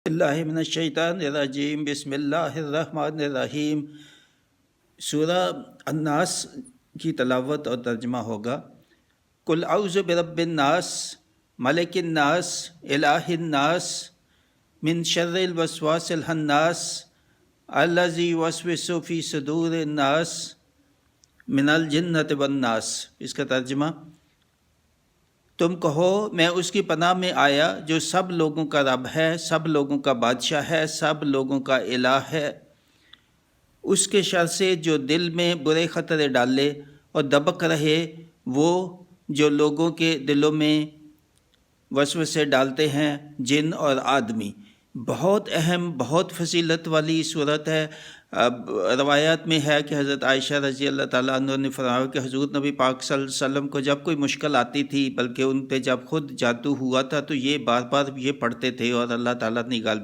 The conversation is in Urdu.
اللہ من الشیطان الرجیم، بسم اللہ الرحمن الرحیم۔ سورہ الناس کی تلاوت اور ترجمہ ہوگا۔ قل اعوذ برب الناس، ملک الناس، الہ الناس، من شر الوسواس الخناس، الذی یوسوس فی صدور الناس، من الجنۃ والناس۔ اس کا ترجمہ: تم کہو میں اس کی پناہ میں آیا جو سب لوگوں کا رب ہے، سب لوگوں کا بادشاہ ہے، سب لوگوں کا الہ ہے، اس کے شر سے جو دل میں برے خطرے ڈالے اور دبک رہے وہ جو لوگوں کے دلوں میں وسوسے ڈالتے ہیں، جن اور آدمی۔ بہت اہم، بہت فضیلت والی صورت ہے۔ اب روایات میں ہے کہ حضرت عائشہ رضی اللہ تعالیٰ عنہ نے فرمایا کہ حضور نبی پاک صلی اللہ علیہ وسلم کو جب کوئی مشکل آتی تھی، بلکہ ان پہ جب خود جادو ہوا تھا، تو یہ بار بار یہ پڑھتے تھے اور اللہ تعالیٰ نے غالباً